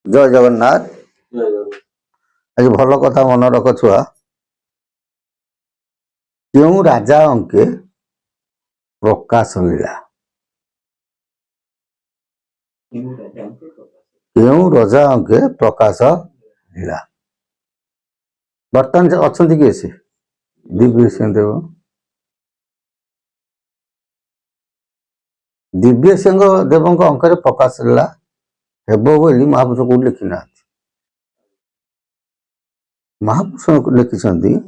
जय जगन्नाथ। आज भल कथा मन रख छुआ। क्यों राजा अंके प्रकाश लीला, क्यों राजा अंके प्रकाश लीला। बर्तमान अच्छा किए से दिव्य सिंह देव, दिव्य सिंह देव अंक प्रकाश लीला हेब बोली महापुरुष को लिखी ना। महापुरुष लिखिं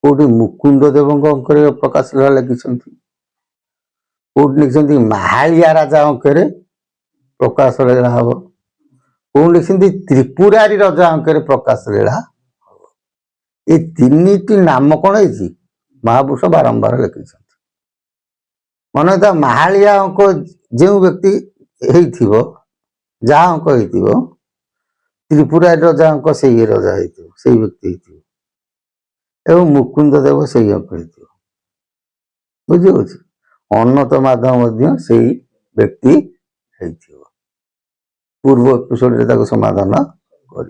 कौटी मुकुंद देव अंक प्रकाश लीला लिखिं, कौटी लिखिं माहालिया राजा अंक प्रकाश लीला हम, कौन लिखिं त्रिपुरारी राजा अंक प्रकाश लीला। ये तीन नाम कौन है महापुरुष बारंबार लिखिं। मन था माहालिया अंक जो व्यक्ति जहाँ अंक हो त्रिपुरारी राजा अंक से राजा से व्यक्ति एवं मुकुंद देव से अंक बुझे अनंत माधव से व्यक्ति पूर्व एपिसोड समाधान कर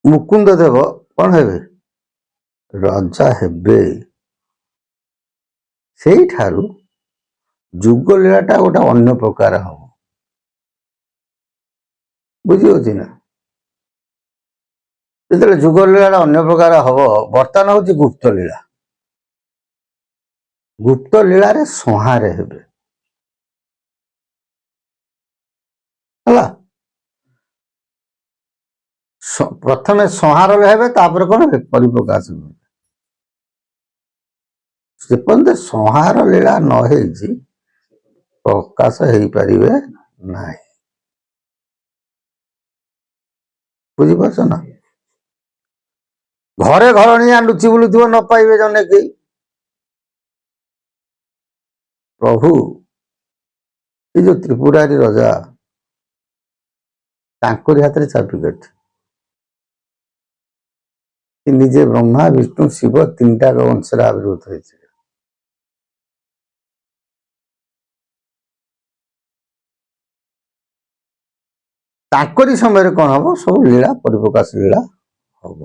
मुकुंद देव कौन हे राजा हेबे से जुग लीलाटा गोटे अन्य प्रकार हम बुझी ना। जो जुग लीला अन्य प्रकार हम बर्तमान हूँ गुप्त लीला। गुप्त लीला रे संहार हेबे हला प्रथम संहार हेबे तापर कौन हे परिप्रकाश से पर्यंत संहार लीला न हेजी प्रकाश हो पारे ना। बुझीपार ना घरे घरणिया लुचि बुलुथिव न पाइबे जने के प्रभु ये जो त्रिपुरारी राजा तांकोरी हाथ रे चाबिकाठी निजे ब्रह्मा विष्णु शिव तीनटा वंश आविर्भूत होती तांकोरी समय कौन हम सब लीला परिप्रकाश लीला हम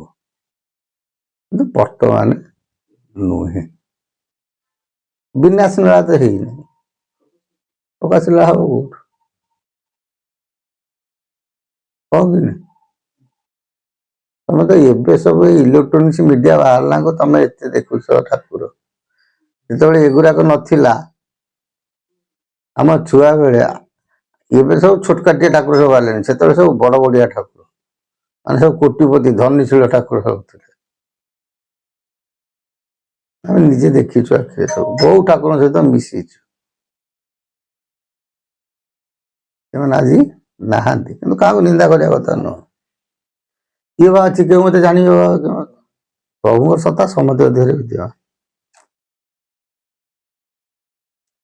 कि बर्तमान नुहे विनाश लीला तो है प्रकाश लीला हम कौन कि तुम तो ये सब इलेक्ट्रोनिक्स मीडिया बाहर को तुम एत देखुच ठाकुर जो एगुराक नाला आम छुआ बेले ये सब छोटकाटिया ठाकुर सब बाहर से सब बड़ बड़िया ठाकुर मान सब कोटिपति धनीशील ठाकुर सब थे आम निजे देखीचु आखिर सब बहु ठाकुर सहित मिशीचु आज नहांती कि क्या निंदा करने कथा नुह ये बा अच्छी क्यों मत जानी प्रभु सत्ता समझ विद्यमान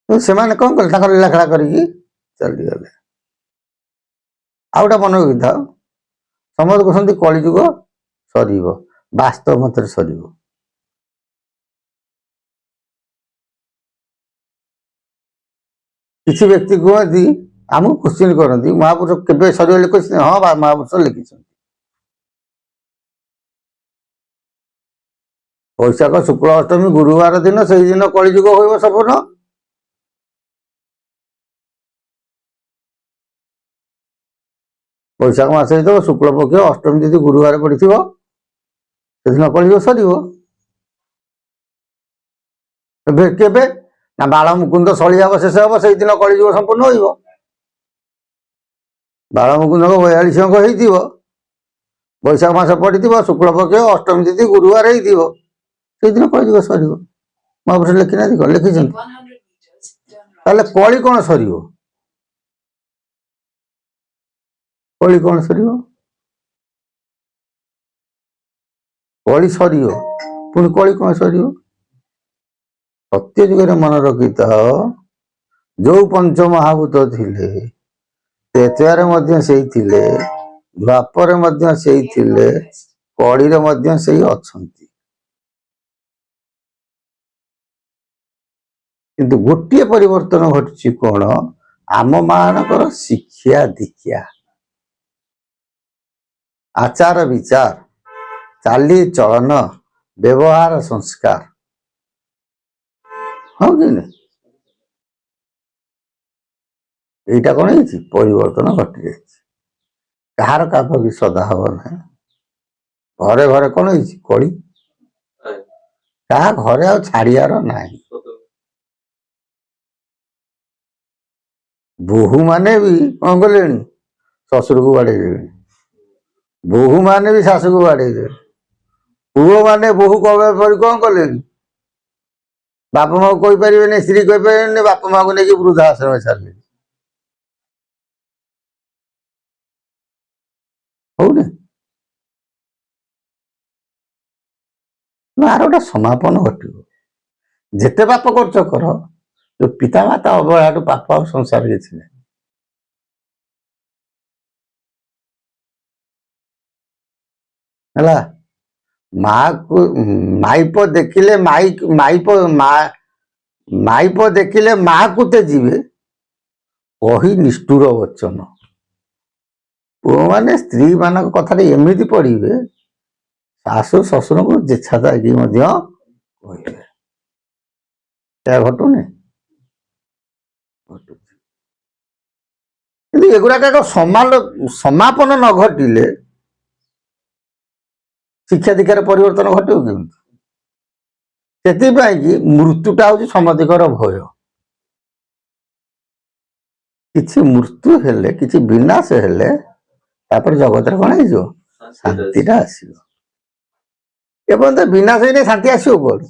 तो से कौन कले लीला खेला कर चलीगले आ गए मन रखी था समझ कहते कलिजुग सर वास्तव मत सर किसी व्यक्ति कहती आमको क्वेश्चन करती महापुरुष केवे सर लिखि हाँ महापुरुष लिखि वैशाख शुक्ल अष्टमी गुरुवार दिन से दिन कलिजुग हो संपूर्ण वैशाख मास हो शुक्ल पक्ष अष्टमी जी गुरुवार पड़ी से दिन कलिजुग सर केवे ना बाल मुकुंद सलिया शेष हम से दिन कलिजुग संपूर्ण हो बाल मुकुंद 42 अंक हो वैशाख मास पड़ी शुक्ल पक्ष अष्टमी तिथि गुरुवार हो दिन कलिजुग सर महापुरुष लिखिना लिखिं कली कौन सर कली कौन सर कली सर पुणी कली कौन सर सत्य जुगे मन रखी था जो पंच महाभूत थिले तेतुआरे से द्वापर से कड़ी से अच्छी किंतु गोटे परिवर्तन घटी कौन ଆମ ମାନଙ୍କର ଶିକ୍ଷା ଦୀକ୍ଷା ଆଚାର ବିଚାର ଚାଲି ଚଳନ ବ୍ୟବହାର ସଂସ୍କାର ହଁ କି ନାହିଁ এইটা କଣ ହେଇଛି ପରିବର୍ତ୍ତନ ଘଟି ଯାଇଛି କାହାର କାହା ବି ସଦା ହବ ନାହିଁ ଘରେ ଘରେ କଣ ହେଇଛି କଳି କାହା ଘରେ ଆଉ ଛାଡିବାର ନାହିଁ ବୋହୂ ମାନେ ବି କଣ କଲେଣି ଶ୍ୱଶୁରକୁ ବାଡେଇ ଦେଲେଣି ବୋହୂ ମାନେ ବି ଶାଶୁକୁ ବାଡେଇ ଦେଲେଣି ପୁଅ ମାନେ ବୋହୂ କରି କଣ କଲେଣି ବାପା ମାକୁ କହିପାରିବେନି ସ୍ତ୍ରୀ କହିପାରିବେନି ବାପା ମାକୁ ନେଇକି ବୃଦ୍ଧା ଆଶ୍ରମ ଛାଡ଼ିଲେଣି ହଉନି ଆର ଗୋଟେ ସମାପନ ଘଟିବ ଯେତେ ପାପ କରୁଛ କର ଯୋଉ ପିତାମାତା ଅବହେଳାଠୁ ପାପ ଆଉ ସଂସାର କିଛି ନାହିଁ ହେଲା ମାକୁ ମାଇପ ଦେଖିଲେ ମାଇପ ଦେଖିଲେ ମାକୁ ତେଜିବେ କହି ନିଷ୍ଠୁର ବଚନ ପୁଅମାନେ ସ୍ତ୍ରୀ ମାନଙ୍କ କଥାରେ ଏମିତି ପଡିବେ ଶାଶୁ ଶ୍ୱଶୁରଙ୍କୁ ଯେଛା ଯାଇକି ମଧ୍ୟ କହିବେ ଏହା ଘଟୁନି ଘଟୁଛି କିନ୍ତୁ ଏଗୁଡାକ ଏକ ସମାପନ ନ ଘଟିଲେ ଶିକ୍ଷା ଦୀକ୍ଷାର ପରିବର୍ତ୍ତନ ଘଟିବ କେମିତି ସେଥିପାଇଁ କି ମୃତ୍ୟୁଟା ହଉଛି ସମସ୍ତଙ୍କର ଭୟ କିଛି ମୃତ୍ୟୁ ହେଲେ କିଛି ବିନାଶ ହେଲେ ତାପରେ ଜଗତରେ କଣ ହେଇଯିବ ଶାନ୍ତିଟା ଆସିବ ଏବଂ ବିନାଶ ହେଇନେ ଶାନ୍ତି ଆସିବ କୁଆଡୁ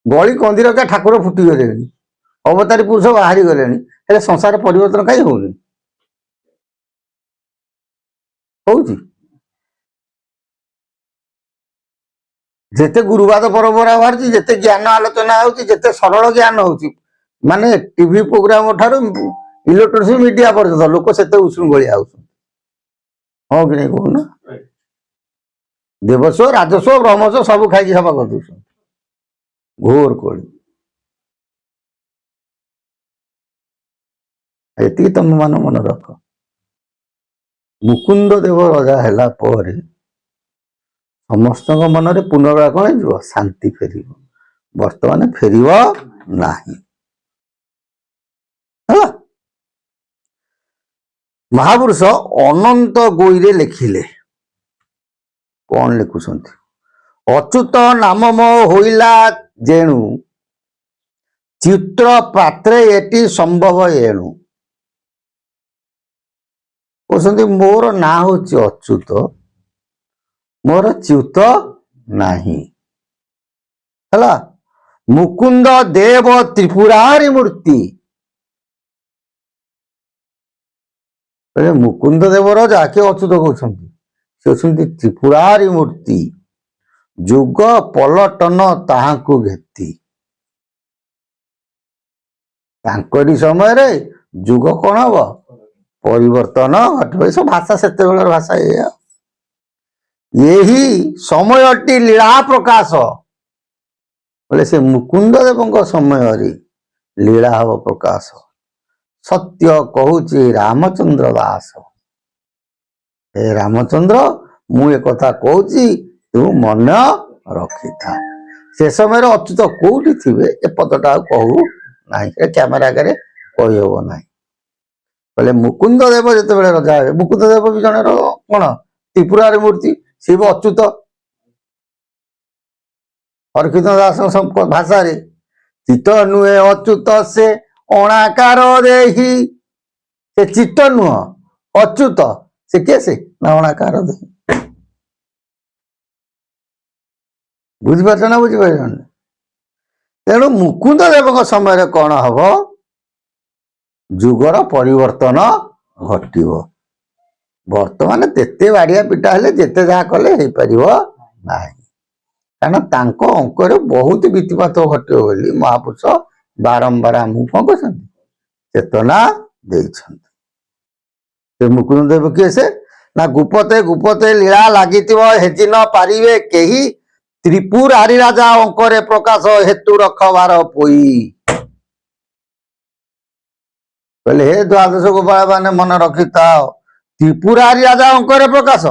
ଗଳି କନ୍ଦିରକା ଠାକୁର ଫୁଟିଗଲେଣି ଅବତାରୀ ପୁରୁଷ ବାହାରି ଗଲେଣି ହେଲେ ସଂସାର ପରିବର୍ତ୍ତନ କାହିଁ ହଉନି ହଉଛି ଯେତେ ଗୁରୁବାଦ ପରମ୍ପରା ବାହାରୁଛି ଯେତେ ଜ୍ଞାନ ଆଲୋଚନା ହଉଛି ଯେତେ ସରଳ ଜ୍ଞାନ ହଉଛି ମାନେ ଟିଭି ପ୍ରୋଗ୍ରାମ ଠାରୁ ଇଲେକ୍ଟ୍ରୋନିକ୍ସ ମିଡିଆ ପର୍ଯ୍ୟନ୍ତ ଲୋକ ସେତେ ଉଷୁମ ଭଳିଆ ହଉଛନ୍ତି ହଁ କି ନାହିଁ କହୁନ ଦେବସ୍ୱ ରାଜସ୍ୱ ବ୍ରହ୍ମସ୍ୱ ସବୁ ଖାଇକି ସଫା କରିଦଉଛନ୍ତି ଘୋର କୋଳି ଏତିକି ତମ ମନେ ରଖ ମୁକୁନ୍ଦ ଦେବ ରଜା ହେଲା ପରେ ସମସ୍ତଙ୍କ ମନରେ ପୁନର୍ବାର କଣ ହେଇଯିବ ଶାନ୍ତି ଫେରିବ ବର୍ତ୍ତମାନ ଫେରିବ ନାହିଁ ହେଲା ମହାପୁରୁଷ ଅନନ୍ତ ଗୋଇରେ ଲେଖିଲେ କଣ ଲେଖୁଛନ୍ତି ଅଚ୍ୟୁତ ନାମ ମୋ ହୋଇଲା ଯେଣୁ ଚିତ୍ର ପାତ୍ରେ ଏଠି ସମ୍ଭବ ଏଣୁ କହୁଛନ୍ତି ମୋର ନାଁ ହଉଛି ଅଚ୍ୟୁତ ମୋର ଚ୍ୟୁତ ନାହିଁ ହେଲା ମୁକୁନ୍ଦ ଦେବ ତ୍ରିପୁରାରି ମୂର୍ତ୍ତି ମୁକୁନ୍ଦ ଦେବର ଯାକେ ଅଚ୍ୟୁତ କହୁଛନ୍ତି ସେ ଅଛନ୍ତି ତ୍ରିପୁରାରି ମୂର୍ତ୍ତି ଯୁଗ ପଲଟନ ତାହାଙ୍କୁ ଘେତି ତାଙ୍କରି ସମୟରେ ଯୁଗ କଣ ହବ ପରିବର୍ତ୍ତନ ଘଟିବ ଏସବୁ ଭାଷା ସେତେବେଳର ଭାଷା ଏଇଆ ଏହି ସମୟଟି ଲୀଳା ପ୍ରକାଶ ବୋଲେ ସେ ମୁକୁନ୍ଦ ଦେବଙ୍କ ସମୟରେ ଲୀଳା ହବ ପ୍ରକାଶ ସତ୍ୟ କହୁଛି ରାମଚନ୍ଦ୍ର ଦାସ ଏ ରାମଚନ୍ଦ୍ର ମୁଁ ଏକଥା କହୁଛି ତୁ ମନେ ରଖିଥା ସେ ସମୟରେ ଅଚ୍ୟୁତ କୋଉଠି ଥିବେ ଏ ପଦଟା ଆଉ କହୁ ନାହିଁ କ୍ୟାମେରା ଆଗରେ କହିହବ ନାହିଁ ବୋଲେ ମୁକୁନ୍ଦ ଦେବ ଯେତେବେଳେ ରଜା ହେବେ ମୁକୁନ୍ଦ ଦେବ ବି ଜଣେ କଣ ତ୍ରିପୁରାରି ମୂର୍ତ୍ତି ସେ ବି ଅଚ୍ୟୁତ ହରକୃଷ୍ଣ ଦାସଙ୍କ ଭାଷାରେ ଚିତ ନୁହେଁ ଅଚ୍ୟୁତ ସେ ଅଣାକାର ଦେହି ସେ ଚିତ ନୁହଁ ଅଚ୍ୟୁତ ସେ କିଏ ସେ ନା ଅଣାକାର ଦେହି ବୁଝିପାରୁଛ ନା ବୁଝିପାରିଲନି ତେଣୁ ମୁକୁନ୍ଦ ଦେବଙ୍କ ସମୟରେ କଣ ହବ ଯୁଗର ପରିବର୍ତ୍ତନ ଘଟିବ ବର୍ତ୍ତମାନ ଯେତେ ବାଡିଆ ପିଟା ହେଲେ ଯେତେ ଯାହା କଲେ ହେଇପାରିବ ନାହିଁ କାରଣ ତାଙ୍କ ଅଙ୍କରେ ବହୁତ ବିତିପାତ ଘଟିବ ବୋଲି ମହାପୁରୁଷ ବାରମ୍ବାର ଆମକୁ କଣ କରିଛନ୍ତି ଚେତନା ଦେଇଛନ୍ତି ସେ ମୁକୁନ୍ଦ ଦେବ କିଏ ସେ ନା ଗୁପତେ ଗୁପତେ ଲୀଳା ଲାଗିଥିବ ହେଜି ନ ପାରିବେ କେହି ତ୍ରିପୁରାରି ରାଜା ଅଙ୍କରେ ପ୍ରକାଶ ହେତୁ ରଖବାର ପୋଇ କହିଲେ ହେ ଦ୍ୱାଦଶ ଗୋପାଳ ମାନେ ମନେ ରଖିଥାଅ, ତ୍ରିପୁରାରି ରାଜା ଅଙ୍କରେ ପ୍ରକାଶ।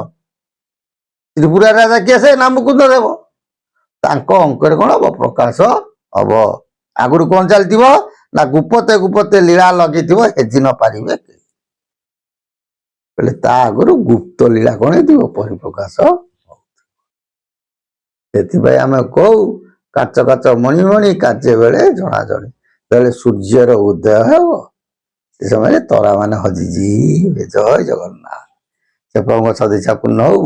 ତ୍ରିପୁରାରି ରାଜା କିଏ? ସେ ନା ମୁକୁନ୍ଦ ଦେବ। ତାଙ୍କ ଅଙ୍କରେ କଣ ହବ? ପ୍ରକାଶ ହବ। ଆଗରୁ କଣ ଚାଲିଥିବ ନା ଗୁପତେ ଗୁପତେ ଲୀଳା ଲଗେଇଥିବ, ହେଜି ନ ପାରିବେ। କହିଲେ ତା ଆଗରୁ ଗୁପ୍ତ ଲୀଳା କଣ ହେଇଥିବ? ପରିପ୍ରକାଶ। ସେଥିପାଇଁ ଆମେ କହୁ କାଚ କାଚ ମଣି ମଣି କାର୍ଯ୍ୟ ବେଳେ ଜଣା ଜଣି। ଯେତେବେଳେ ସୂର୍ଯ୍ୟର ଉଦୟ ହେବ ସେ ସମୟରେ ତରା ମାନେ ହଜିଯିବେ। ଜୟ ଜଗନ୍ନାଥ। ସେ ପ୍ରଭୁଙ୍କ ସଦିଚ୍ଛା ପୂର୍ଣ୍ଣ ହଉ।